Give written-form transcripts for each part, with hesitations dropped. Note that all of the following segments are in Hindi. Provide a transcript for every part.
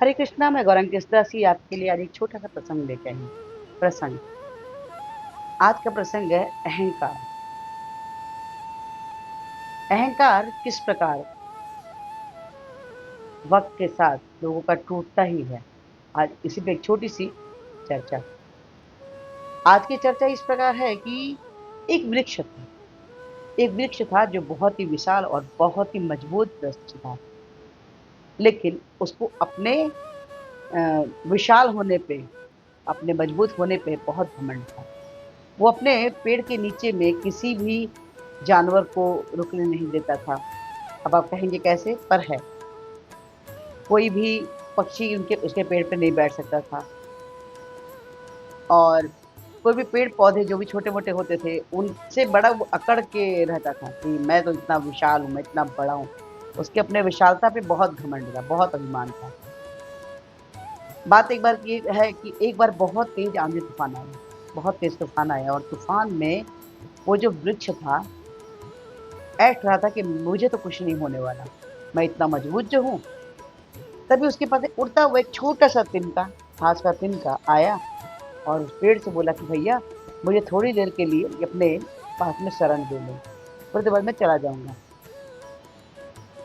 हरे कृष्णा, मैं गौरंग कृष्णदासी आपके लिए आज एक छोटा सा प्रसंग लेके आई हूँ। प्रसंग, आज का प्रसंग है अहंकार। अहंकार किस प्रकार वक्त के साथ लोगों का टूटता ही है। आज इसी पे एक छोटी सी चर्चा। आज की चर्चा इस प्रकार है कि एक वृक्ष था। एक वृक्ष था जो बहुत ही विशाल और बहुत ही मजबूत वृक्ष था, लेकिन उसको अपने विशाल होने पे, अपने मजबूत होने पे बहुत घमंड था। वो अपने पेड़ के नीचे में किसी भी जानवर को रुकने नहीं देता था। अब आप कहेंगे कैसे, पर है। कोई भी पक्षी उनके उसके पेड़ पे नहीं बैठ सकता था, और कोई भी पेड़ पौधे जो भी छोटे मोटे होते थे उनसे बड़ा वो अकड़ के रहता था कि मैं तो इतना विशाल हूँ, मैं इतना बड़ा हूँ। उसके अपने विशालता पे बहुत घमंड था, बहुत अभिमान था। बात एक बार की है कि एक बार बहुत तेज आंधी तूफान आया। बहुत तेज तूफान आया और तूफान में वो जो वृक्ष था ऐठ रहा था कि मुझे तो कुछ नहीं होने वाला, मैं इतना मजबूत जो हूँ। तभी उसके पास एक उड़ता हुआ एक छोटा सा तिनका, घास का तिनका आया और उस पेड़ से बोला कि भैया, मुझे थोड़ी देर के लिए अपने पास में शरण दे लो, थोड़ी देर बाद मैं चला जाऊंगा।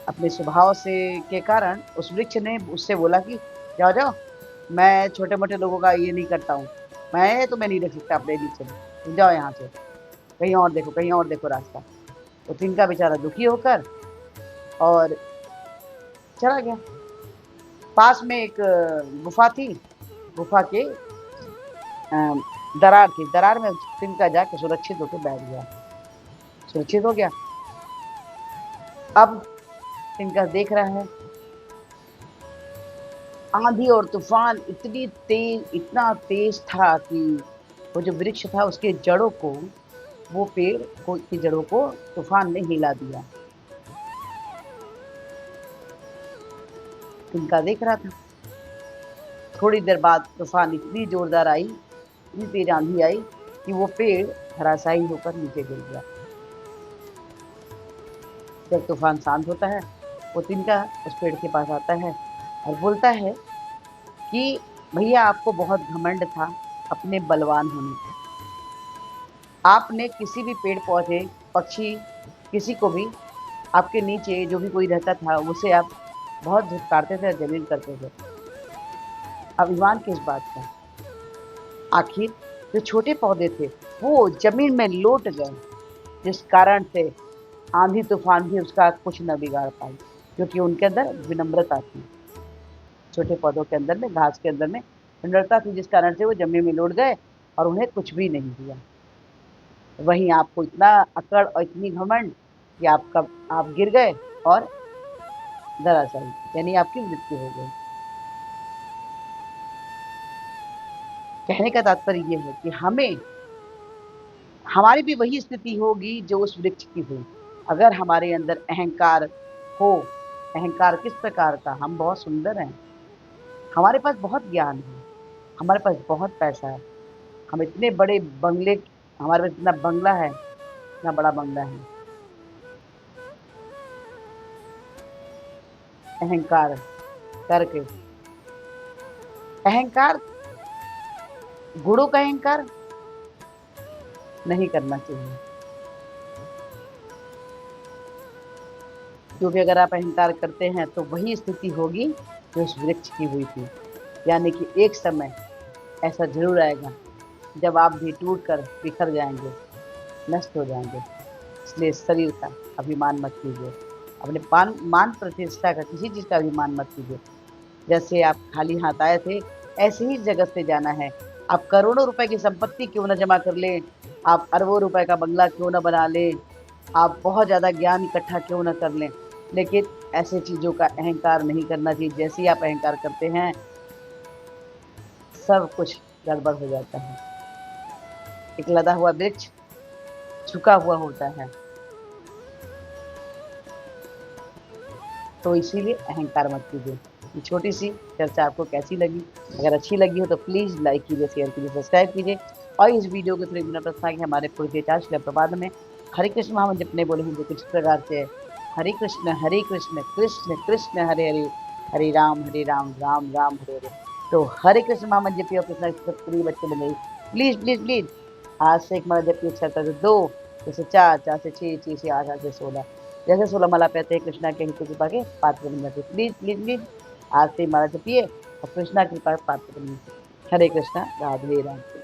अपने स्वभाव से के कारण उस वृक्ष ने उससे बोला कि जाओ जाओ, मैं छोटे मोटे लोगों का ये नहीं करता हूँ, मैं नहीं रख सकता अपने नीचे में, तुम जाओ यहाँ से, कहीं और देखो, कहीं और देखो रास्ता। तो तिनका बेचारा दुखी होकर और चला गया। पास में एक गुफा थी। गुफा के दरार थी। दरार में तिनका जाके सुरक्षित होकर बैठ गया, सुरक्षित हो गया। अब तिनका देख रहा है आंधी और तूफान इतनी तेज, इतना तेज था कि वो जो वृक्ष था उसके जड़ों को, वो पेड़ को की जड़ों को तूफान ने हिला दिया। तिनका देख रहा था। थोड़ी देर बाद तूफान इतनी जोरदार आई, इतनी तेज आंधी आई कि वो पेड़ धराशायी होकर नीचे गिर गया। जब तूफान शांत होता है, वो तिनका उस पेड़ के पास आता है और बोलता है कि भैया, आपको बहुत घमंड था अपने बलवान होने पे। आपने किसी भी पेड़ पौधे, पक्षी, किसी को भी, आपके नीचे जो भी कोई रहता था उसे आप बहुत धुतकारते थे, जलील करते थे। अभिमान किस बात का। आखिर जो छोटे पौधे थे वो जमीन में लौट गए, जिस कारण से आंधी तूफान भी उसका कुछ न बिगाड़ पाई, क्योंकि उनके अंदर विनम्रता थी। छोटे पौधों के अंदर में, घास के अंदर में विनम्रता थी, जिस कारण से वो जमीन में लौट गए और उन्हें कुछ भी नहीं हुआ। वहीं आपको इतना अकड़ और इतनी घमंड कि आप गिर गए और दरअसल यानी आपकी मृत्यु हो गई। कहने का तात्पर्य ये है कि हमारी भी वही स्थिति होगी जो उस वृक्ष की हुई, अगर हमारे अंदर अहंकार हो। अहंकार किस प्रकार का, हम बहुत सुंदर हैं, हमारे पास बहुत ज्ञान है, हमारे पास बहुत पैसा है, हम इतने बड़े बंगले, हमारे पास इतना बंगला है, इतना बड़ा बंगला है। अहंकार करके, अहंकार, गुणों का अहंकार नहीं करना चाहिए, क्योंकि अगर आप अहंकार करते हैं तो वही स्थिति होगी जो उस वृक्ष की हुई थी। यानी कि एक समय ऐसा जरूर आएगा जब आप भी टूट कर बिखर जाएंगे, नष्ट हो जाएंगे। इसलिए शरीर का अभिमान मत कीजिए, अपने मान प्रतिष्ठा का, किसी चीज का अभिमान मत कीजिए। जैसे आप खाली हाथ आए थे, ऐसे ही जगत से जाना है। आप करोड़ों रुपए की संपत्ति क्यों न जमा कर लें, आप अरबों रुपए का बंगला क्यों न बना लें, आप बहुत ज़्यादा ज्ञान इकट्ठा क्यों न कर लें, लेकिन ऐसे चीज़ों का अहंकार नहीं करना चाहिए। जैसे ही आप अहंकार करते हैं, सब कुछ गड़बड़ हो जाता है। एक लदा हुआ वृक्ष झुका हुआ होता है, तो इसीलिए अहंकार मत कीजिए। ये छोटी सी चर्चा आपको कैसी लगी? अगर अच्छी लगी हो तो प्लीज़ लाइक कीजिए, शेयर कीजिए, सब्सक्राइब कीजिए और इस वीडियो को थोड़ी मिनट रखा कि हमारे पूरे 4 श्लोक प्रपाद में हरे कृष्ण महामंत्र जपने बोले हैं, जो कुछ प्रकार से हरे कृष्ण कृष्ण कृष्ण हरे हरे, हरे राम राम राम हरे हरे। तो हरे कृष्ण महामंत्र जपिए और कृष्णा के प्रिय बच्चे बन जाइए। प्लीज प्लीज प्लीज आज से एक माला जपिए, छह से दो, जैसे चार, चार से छह, छह से आठ, आठ से 16, जैसे 16 माला पहते हैं कृष्णा के हित कृपा के पात्र बन जाते। प्लीज प्लीज प्लीज आज से माला जपिए और कृष्णा कृपा के पात्र बनिए। हरे कृष्णा राधे राधे।